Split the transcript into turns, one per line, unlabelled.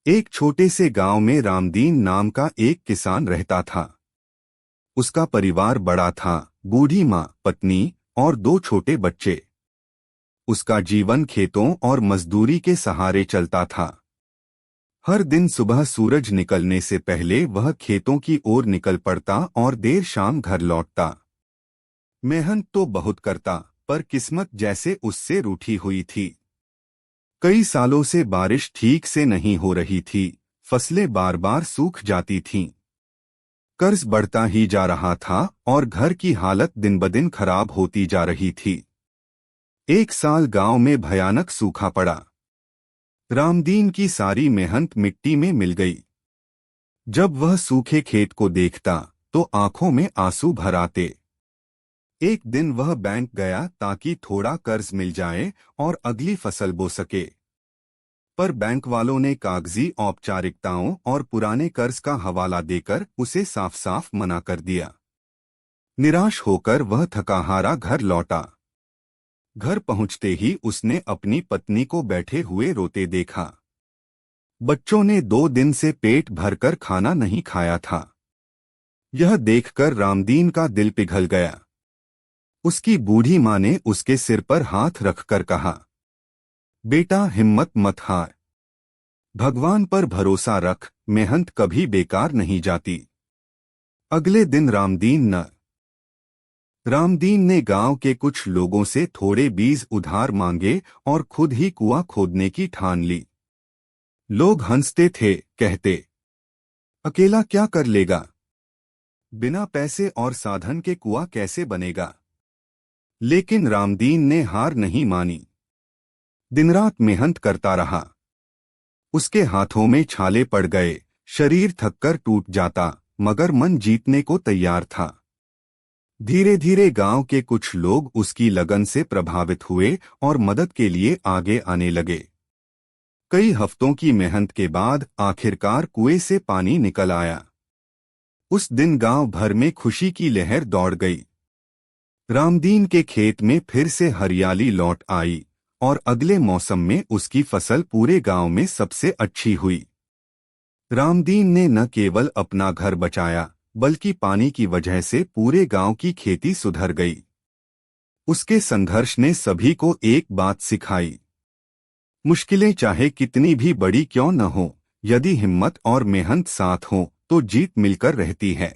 एक छोटे से गांव में रामदीन नाम का एक किसान रहता था। उसका परिवार बड़ा था, बूढ़ी माँ, पत्नी और दो छोटे बच्चे। उसका जीवन खेतों और मजदूरी के सहारे चलता था। हर दिन सुबह सूरज निकलने से पहले वह खेतों की ओर निकल पड़ता और देर शाम घर लौटता। मेहनत तो बहुत करता, पर किस्मत जैसे उससे रूठी हुई थी। कई सालों से बारिश ठीक से नहीं हो रही थी, फसलें बार बार सूख जाती थीं। कर्ज बढ़ता ही जा रहा था और घर की हालत दिन ब दिन खराब होती जा रही थी। एक साल गांव में भयानक सूखा पड़ा। रामदीन की सारी मेहनत मिट्टी में मिल गई। जब वह सूखे खेत को देखता तो आंखों में आंसू भर आते। एक दिन वह बैंक गया ताकि थोड़ा कर्ज मिल जाए और अगली फसल बो सके। पर बैंक वालों ने कागजी औपचारिकताओं और पुराने कर्ज का हवाला देकर उसे साफ साफ मना कर दिया। निराश होकर वह थकाहारा घर लौटा। घर पहुंचते ही उसने अपनी पत्नी को बैठे हुए रोते देखा। बच्चों ने 2 दिन से पेट भरकर खाना नहीं खाया था। यह देखकर रामदीन का दिल पिघल गया। उसकी बूढ़ी माँ ने उसके सिर पर हाथ रखकर कहा, बेटा, हिम्मत मत हार। भगवान पर भरोसा रख, मेहनत कभी बेकार नहीं जाती। अगले दिन रामदीन ने गांव के कुछ लोगों से थोड़े बीज उधार मांगे और खुद ही कुआं खोदने की ठान ली। लोग हंसते थे, कहते, अकेला क्या कर लेगा? बिना पैसे और साधन के कुआं कैसे बनेगा? लेकिन रामदीन ने हार नहीं मानी। दिनरात मेहनत करता रहा। उसके हाथों में छाले पड़ गए, शरीर थककर टूट जाता, मगर मन जीतने को तैयार था। धीरे धीरे गांव के कुछ लोग उसकी लगन से प्रभावित हुए और मदद के लिए आगे आने लगे। कई हफ्तों की मेहनत के बाद आखिरकार कुएं से पानी निकल आया। उस दिन गांव भर में खुशी की लहर दौड़ गई। रामदीन के खेत में फिर से हरियाली लौट आई और अगले मौसम में उसकी फसल पूरे गांव में सबसे अच्छी हुई। रामदीन ने न केवल अपना घर बचाया, बल्कि पानी की वजह से पूरे गांव की खेती सुधर गई। उसके संघर्ष ने सभी को एक बात सिखाई, मुश्किलें चाहे कितनी भी बड़ी क्यों न हो, यदि हिम्मत और मेहनत साथ हो तो जीत मिलकर रहती है।